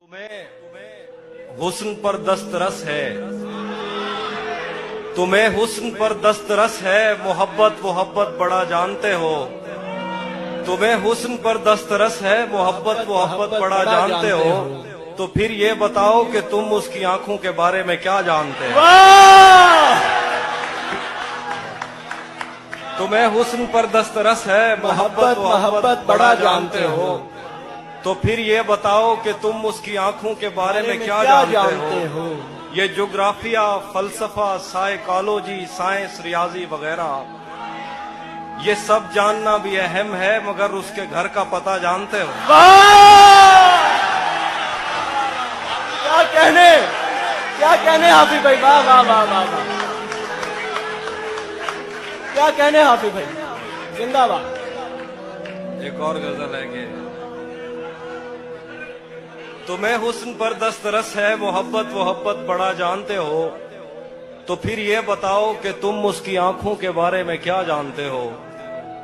तुम्हें हुस्न पर दस्तरस है, तुम्हें हुस्न पर दस्तरस है, मोहब्बत मोहब्बत बड़ा जानते हो। तुम्हें हुस्न पर दस्तरस है, मोहब्बत मोहब्बत बड़ा जानते हो। तो फिर ये बताओ कि तुम उसकी आंखों के बारे में क्या जानते हो। तुम्हें हुस्न पर दस्तरस है, मोहब्बत मोहब्बत बड़ा जानते हो। तो फिर ये बताओ कि तुम उसकी आंखों के बारे में क्या जानते हो। ये ज्योग्राफिया, फलसफा, साइकोलॉजी, साइंस, रियाजी वगैरह ये सब जानना भी अहम है, मगर उसके घर का पता जानते हो। क्या कहने हाफिज भाई, वाह वाह वाह वाह वाह, क्या कहने हाफिज भाई, जिंदाबाद। एक और गजल है कि तुम्हें हुस्न पर दस्तरस है, मोहब्बत मोहब्बत बड़ा जानते हो। तो फिर ये बताओ कि तुम उसकी आंखों के बारे में क्या जानते हो।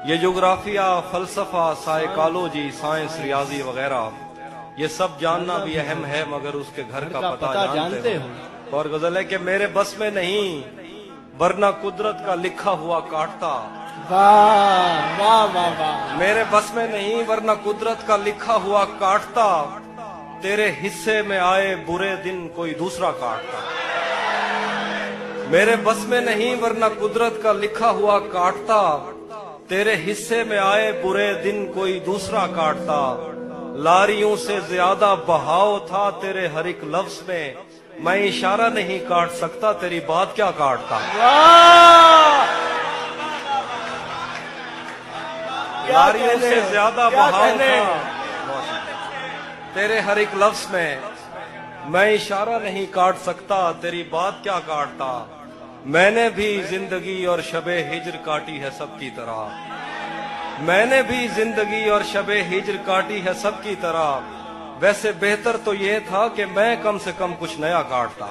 ये ज्योग्राफिया, फलसफा, साइकोलॉजी, साइंस, रियाजी वगैरह ये सब जानना भी अहम है, मगर उसके घर का पता जानते हो। और गजल है कि मेरे बस में नहीं, वरना कुदरत का लिखा हुआ काटता। वाह वाह वाह वाह। मेरे बस में नहीं, वरना कुदरत का लिखा हुआ काटता। तेरे हिस्से में आए बुरे दिन कोई दूसरा काटता। मेरे बस में नहीं, वरना कुदरत का लिखा हुआ काटता। तेरे हिस्से में आए बुरे दिन कोई दूसरा काटता। लारियों से ज्यादा बहाव था तेरे हर एक लफ्ज में। मैं इशारा नहीं काट सकता, तेरी बात क्या काटता। लारियों से ज्यादा बहाव था तेरे हर एक लफ्ज में। मैं इशारा नहीं काट सकता, तेरी बात क्या काटता। मैंने भी जिंदगी और शबे हिज्र काटी है सबकी तरह। मैंने भी जिंदगी और शबे हिज्र काटी है सबकी तरह। वैसे बेहतर तो ये था कि मैं कम से कम कुछ नया काटता।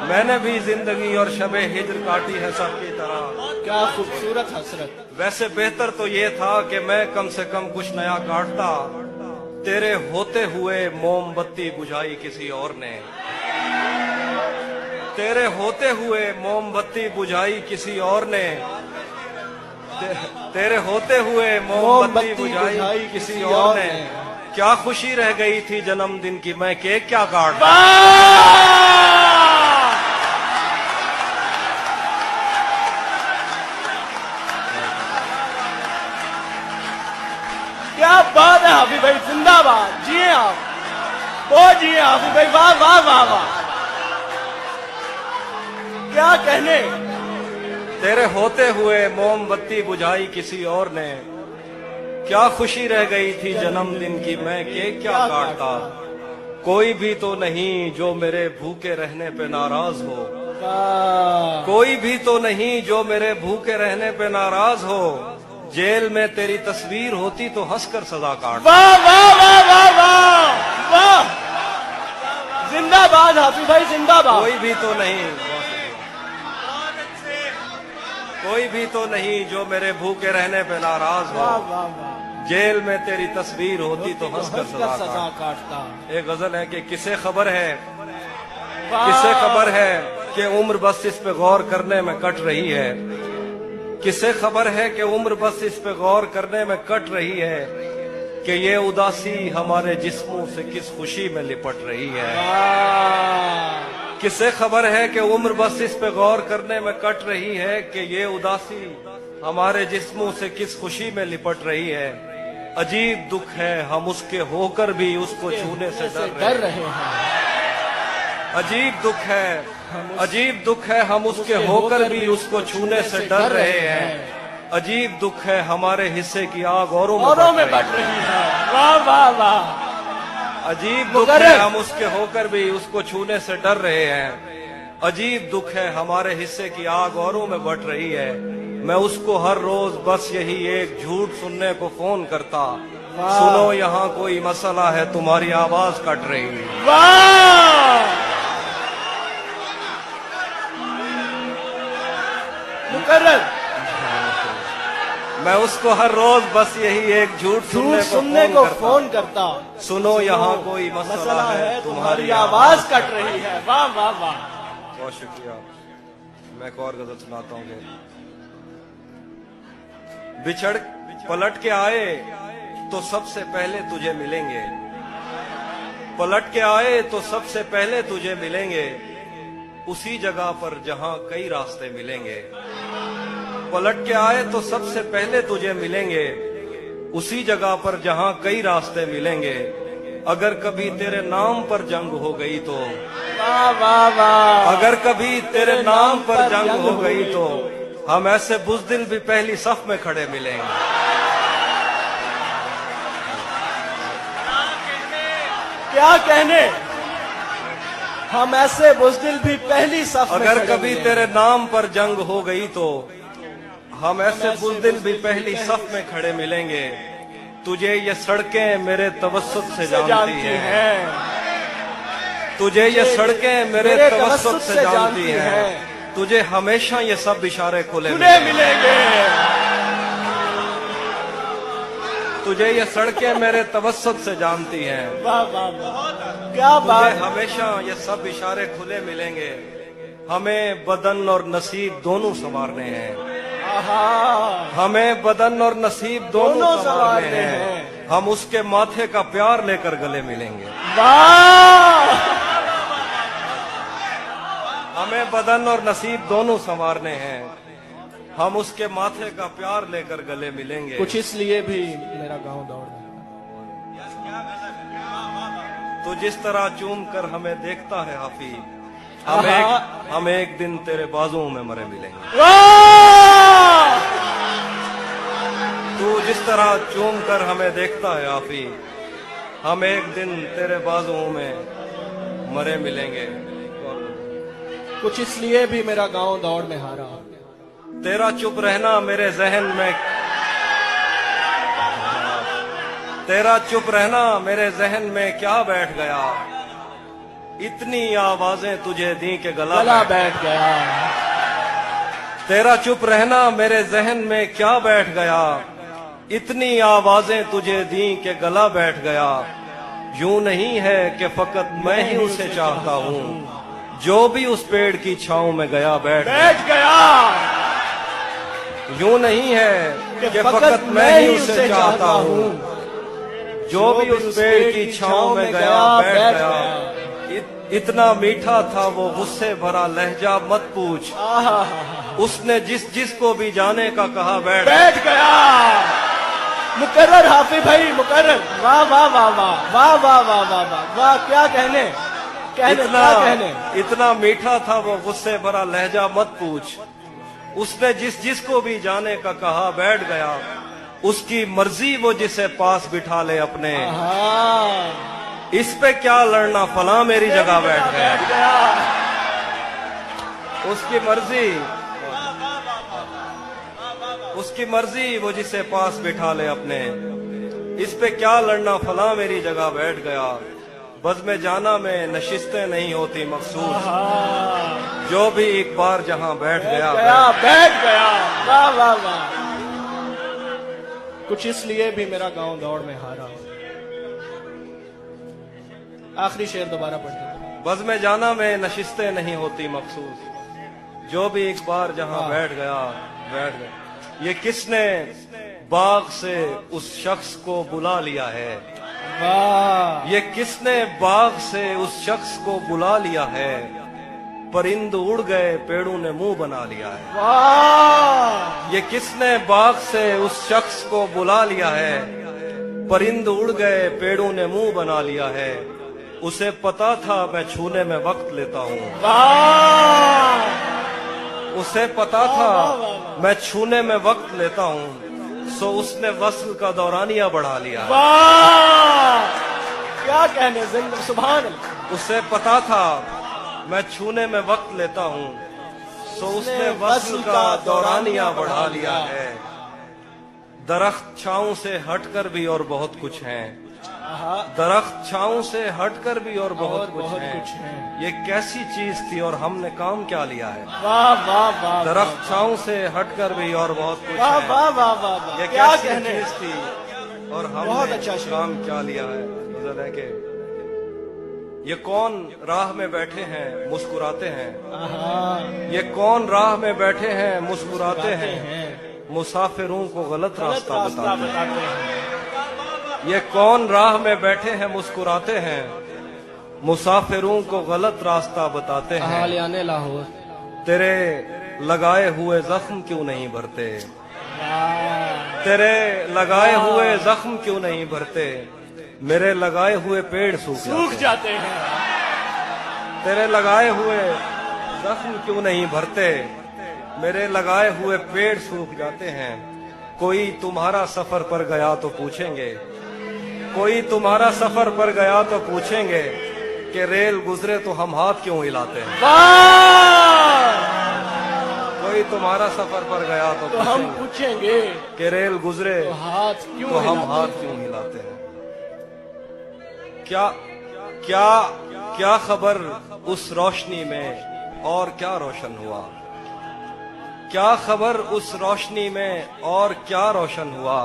मैंने भी जिंदगी और शबे हिज्र काटी है सबकी तरह। क्या खूबसूरत हसरत। वैसे बेहतर तो ये था कि मैं कम से कम कुछ नया काटता। तेरे होते हुए मोमबत्ती बुझाई किसी और ने। तेरे होते हुए मोमबत्ती बुझाई किसी और ने। तेरे होते हुए मोमबत्ती बुझाई किसी और ने। क्या खुशी रह गई थी जन्मदिन की, मैं केक क्या काटता। क्या बात है हाफिज भाई, जिंदाबाद। जिए आप, वो जिए हाफिज भाई, वाह वाह वाह वाह, क्या कहने। तेरे होते हुए मोमबत्ती बुझाई किसी और ने। क्या खुशी रह गई थी जन्मदिन की, मैं केक क्या काटता। कोई भी तो नहीं जो मेरे भूखे रहने पे नाराज हो। कोई भी तो नहीं जो मेरे भूखे रहने पे नाराज हो। जेल में तेरी तस्वीर होती तो हंसकर सजा काट। वाह वाह वाह वाह वाह वाह, जिंदाबाद हाफिज भाई, जिंदाबाद। कोई भी तो नहीं, कोई भी तो नहीं जो मेरे भूखे रहने पे नाराज हो। वाह वाह वाह, जेल में तेरी तस्वीर होती तो हंसकर सजा काटता। एक गजल है कि किसे खबर है, किसे खबर है कि उम्र बस इस पे गौर करने में कट रही है। किसे खबर है कि उम्र बस इस पे गौर करने में कट रही है, कि ये उदासी हमारे जिस्मों से किस खुशी में लिपट रही है। किसे खबर है कि उम्र बस इस पे गौर करने में कट रही है, कि ये उदासी हमारे जिस्मों से किस खुशी में लिपट रही है। अजीब दुख है हम उसके होकर भी उसको छूने से डर रहे हैं। अजीब दुख है, अजीब दुख है हम उसके होकर भी उसको छूने से डर रहे हैं। अजीब दुख है हमारे हिस्से की आग औरों में बढ़ रही है। वाह वाह वाह, अजीब दुख है हम उसके होकर भी उसको छूने से डर रहे हैं। अजीब दुख है हमारे हिस्से की आग औरों में बढ़ रही है। मैं उसको हर रोज बस यही एक झूठ सुनने को फोन करता। सुनो यहाँ कोई मसला है, तुम्हारी आवाज कट रही है। वाह, मुकर्रर मैं उसको हर रोज बस यही एक झूठ सुनने को फोन करता। सुनो यहाँ कोई मसला है, तुम्हारी आवाज कट रही है। वाह वाह वाह, बहुत शुक्रिया। मैं एक और गजल सुनाता हूँ। बिछड़ पलट के आए तो सबसे पहले तुझे मिलेंगे, पलट के आए तो सबसे पहले तुझे मिलेंगे, उसी जगह पर जहां कई रास्ते मिलेंगे। पलट के आए तो सबसे पहले तुझे मिलेंगे, उसी जगह पर जहां कई रास्ते मिलेंगे। अगर कभी तेरे नाम पर जंग हो गई तो, वाह वाह वाह, अगर कभी तेरे नाम पर जंग हो गई तो हम ऐसे बुज़दिल भी पहली सफ में खड़े मिलेंगे। क्या कहने, हम ऐसे बुज़दिल भी पहली सफ में अगर खड़े कभी मिलेंगे। तेरे नाम पर जंग हो गई तो हम ऐसे बुज़दिल भी पहली सफ में खड़े मिलेंगे। तुझे ये सड़कें मेरे तवस्सुत से जानती हैं, तुझे ये सड़कें मेरे तवस्सुत से जानती हैं, तुझे हमेशा ये सब इशारे खुले मिलेंगे। तुझे ये सड़कें मेरे तवस्सुत से जानती हैं, वाह वाह वाह, क्या बात तुझे हमेशा ये सब इशारे खुले मिलेंगे। हमें बदन और नसीब दोनों संवारने हैं, हमें बदन और नसीब दोनों संवारने हैं। हम उसके माथे का प्यार लेकर गले मिलेंगे। वाह, हमें बदन और नसीब दोनों संवारने हैं, हम उसके माथे का प्यार लेकर गले मिलेंगे। कुछ इसलिए भी मेरा गांव दौड़ रहा तो जिस तरह चूम कर हमें देखता है हाफी, है। हम एक दिन तेरे बाजुओं में मरे मिलेंगे। वाह, तू जिस तरह चूम कर हमें देखता है हाफी, हम एक दिन तेरे बाजुओं में मरे मिलेंगे। कुछ इसलिए भी मेरा गांव दौड़ में हारा। तेरा चुप रहना मेरे जहन में, तेरा चुप रहना मेरे जहन में क्या बैठ गया। इतनी आवाजें तुझे दी के गला बैठ गया। तेरा चुप रहना मेरे जहन में क्या बैठ गया। इतनी आवाजें तुझे दी के गला बैठ गया। यूं नहीं है कि फकत मैं ही उसे चाहता हूँ, जो भी उस पेड़ की छांव में गया बैठ गया। यूं नहीं है कि फकत मैं ही उसे चाहता हूँ, जो भी उस पेड़ की छांव में गया बैठ गया। इतना मीठा था वो गुस्से भरा लहजा मत पूछ, उसने जिस को भी जाने का कहा बैठ गया। मुकर्रर हाफिज भाई, मुकर्रर। वाह वाह वाह वाह वाह वाह वाह वाह वाह वाह, क्या कहने, क्या कहने। इतना मीठा था वो गुस्से भरा लहजा मत पूछ, उसने जिस को भी जाने का कहा बैठ गया। उसकी मर्जी वो जिसे पास बिठा ले अपने, इस पे क्या लड़ना फला मेरी जगह बैठ गया। उसकी मर्जी वो जिसे पास बिठा ले अपने, इस पे क्या लड़ना फला मेरी जगह बैठ गया। बज़ में जाना में नशिस्तें नहीं होती मखसूस, जो भी एक बार जहां बैठ गया बैठ गया। वाह वाह वाह, कुछ इसलिए भी मेरा गांव दौड़ में हारा। आखिरी शेर दोबारा पढ़ते। बज़ में जाना में नशिस्तें नहीं होती मखसूस, जो भी एक बार जहां बैठ गया बैठ गया। ये किसने बाग से उस शख्स को बुला लिया है, वाह, ये किसने बाग से उस शख्स को बुला लिया है। परिंद उड़ गए पेड़ों ने मुंह बना लिया है। वाह, ये किसने बाग से उस शख्स को बुला लिया है। परिंद उड़ गए पेड़ों ने मुंह बना लिया है। उसे पता था मैं छूने में वक्त लेता हूँ, उसे पता था मैं छूने में वक्त लेता हूँ, सो उसने वस्ल का दौरानिया बढ़ा लिया। वाह, क्या कहने, सुभान अल्लाह। उसे पता था मैं छूने में वक्त लेता हूँ, सो उसने वस्ल का दौरानिया बढ़ा लिया है। दरख्त छांव से हटकर भी और बहुत कुछ है, आहा, दरख्त छांव से हटकर भी और बहुत और बहुत कुछ कुछ है। है। ये कैसी चीज थी और हमने काम क्या लिया है। वाह वाह वाह, दरख्त छांव से हटकर भी और बहुत कुछ वाह है। वाह वाह वाह वाह, ये क्या कैसी कहने। चीज थी और बहुत हमने अच्छा शेर। काम क्या लिया है। गजल है कि ये कौन राह में बैठे हैं मुस्कुराते हैं। आहा, ये कौन राह में बैठे हैं मुस्कुराते मुस्कुराते हैं। हैं। मुसाफिरों को गलत गलत रास्ता रास्ता बताते हैं। बताते हैं। ये कौन राह में बैठे हैं मुस्कुराते हैं। मुसाफिरों को गलत रास्ता बताते हैं। हालियाने लाहौर। तेरे लगाए हुए जख्म क्यों नहीं भरते। वाह, तेरे लगाए हुए जख्म क्यों नहीं भरते। मेरे लगाए हुए पेड़ सूख सूख जाते जाते हैं। हैं। तेरे लगाए हुए जख्म क्यों नहीं भरते। मेरे लगाए हुए पेड़ सूख जाते हैं। कोई तुम्हारा सफर पर गया तो पूछेंगे। कोई तुम्हारा सफर पर गया तो पूछेंगे कि रेल गुजरे तो हम हाथ क्यों हिलाते हैं। वाह, कोई तुम्हारा सफर पर गया तो तो हम पूछेंगे पूछेंगे कि रेल गुजरे तो हाथ क्यों तो हम हिलाते हाथ हैं? क्यों हिलाते हैं। क्या क्या क्या खबर उस रोशनी में और क्या रोशन हुआ। क्या खबर उस रोशनी में और क्या रोशन हुआ।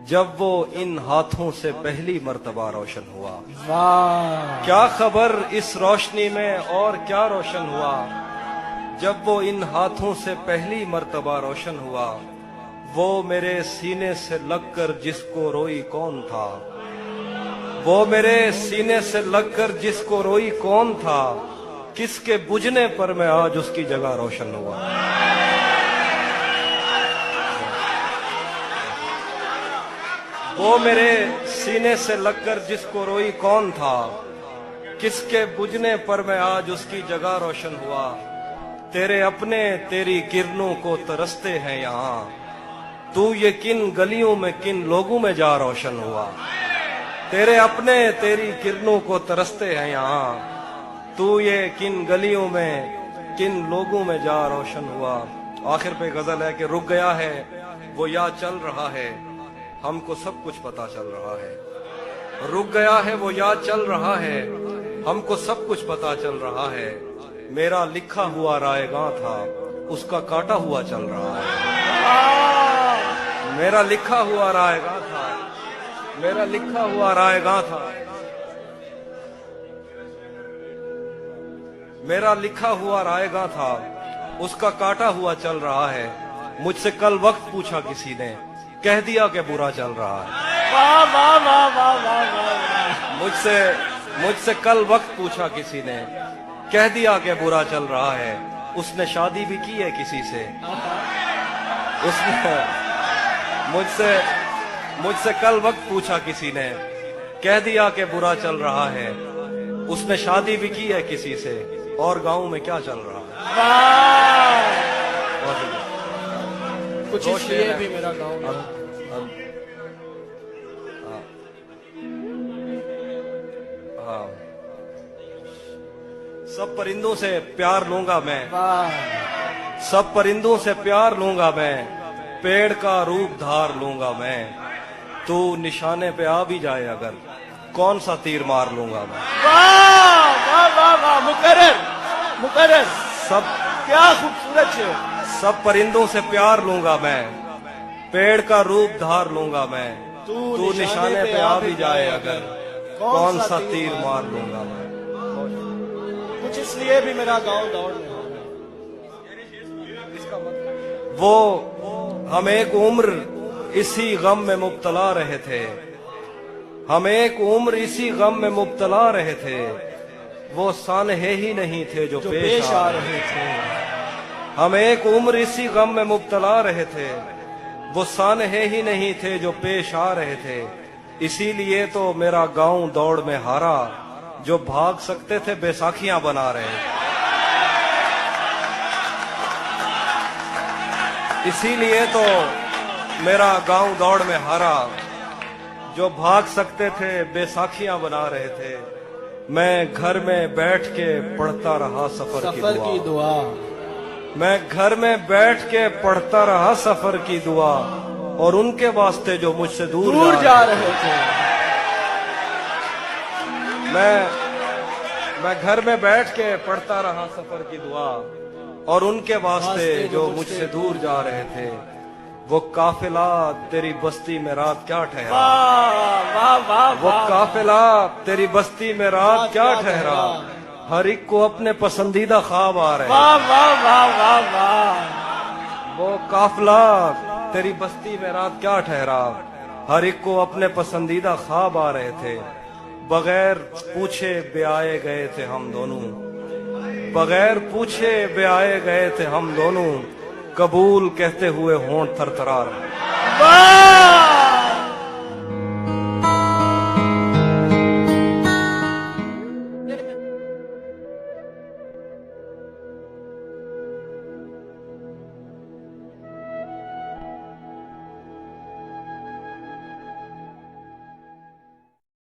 जब वो इन हाथों से पहली मर्तबा रोशन हुआ। वाह, क्या खबर इस रोशनी में और क्या रोशन हुआ। जब वो इन हाथों से पहली मर्तबा रोशन हुआ। वो मेरे सीने से लगकर जिसको रोई कौन था। वो मेरे सीने से लगकर जिसको रोई कौन था। किसके बुझने पर मैं आज उसकी जगह रोशन हुआ। वो मेरे सीने से लगकर जिसको रोई कौन था। किसके बुझने पर मैं आज उसकी जगह रोशन हुआ। तेरे अपने तेरी किरणों को तरसते हैं यहाँ। तू ये किन गलियों में किन लोगों में जा रोशन हुआ। तेरे अपने तेरी किरणों को तरसते हैं यहाँ। तू ये किन गलियों में किन लोगों में जा रोशन हुआ। आखिर पे गजल है कि रुक गया है वो या चल रहा है। हमको सब कुछ पता चल रहा है। रुक गया है वो या चल रहा है। हमको सब कुछ पता चल रहा है। मेरा लिखा हुआ रायगां था उसका काटा हुआ चल रहा है। मेरा लिखा हुआ रायगां था। मेरा लिखा हुआ रायगां था। मेरा लिखा हुआ रायगां था उसका काटा हुआ चल रहा है। मुझसे कल वक्त पूछा किसी ने कह दिया कि बुरा चल रहा है। वाह वाह वाह वाह वाह वाह, मुझसे कल वक्त पूछा किसी ने कह दिया कि बुरा चल रहा है। उसने शादी भी की है किसी से। उसने मुझसे कल वक्त पूछा किसी ने कह दिया कि बुरा चल रहा है। उसने शादी भी की है किसी से और गांव में क्या चल रहा है। वाह, और कुछ दो इसलिए शेर हैं। भी मेरा गाँव हाँ। हाँ। सब परिंदों से प्यार लूंगा मैं। वाह, सब परिंदों से प्यार लूंगा मैं। पेड़ का रूप धार लूंगा मैं। तू निशाने पे आ भी जाए अगर कौन सा तीर मार लूंगा मैं। वाह वाह वाह वाह, मुकर्रर मुकर्रर, सब क्या खूबसूरत है। सब परिंदों से प्यार लूंगा मैं। पेड़ का रूप धार लूंगा मैं। तू निशाने पे आ भी जाए अगर कौन सा तीर मार लूंगा मैं। कुछ इसलिए भी मेरा गाँव दौड़ में। वो हम एक उम्र इसी गम में मुब्तला रहे थे। हम एक उम्र इसी गम में मुब्तला रहे थे। वो सानहे ही नहीं थे जो पेश आ रहे थे। हम एक उम्र इसी गम में मुब्तला रहे थे। वो सानहे ही नहीं थे जो पेश आ रहे थे। इसीलिए तो मेरा गांव दौड़ में हारा। जो भाग सकते थे बैसाखियां बना रहे थे। इसीलिए तो मेरा गांव दौड़ में हारा। जो भाग सकते थे बैसाखियां बना रहे थे। मैं घर में बैठ के पढ़ता रहा सफर की दुआ। मैं घर में बैठ के पढ़ता रहा सफर की दुआ। और उनके वास्ते जो मुझसे दूर जा रहे थे। मैं घर में बैठ के पढ़ता रहा सफर की दुआ, और उनके वास्ते जो मुझसे दूर जा रहे थे, वो काफिला तेरी बस्ती में रात क्या ठहरा, वाह वाह वाह वो वाह काफिला तेरी बस्ती में रात क्या ठहरा, हर एक को अपने पसंदीदा ख्वाब आ रहे, वाह वाह वाह वाह वाह वो काफिला तेरी बस्ती में रात क्या ठहरा, हर एक को अपने पसंदीदा ख्वाब आ रहे थे, बगैर पूछे ब्याए गए थे हम दोनों, बगैर पूछे ब्याए गए थे हम दोनों, कबूल कहते हुए होंठ थरथरा रहे। वाह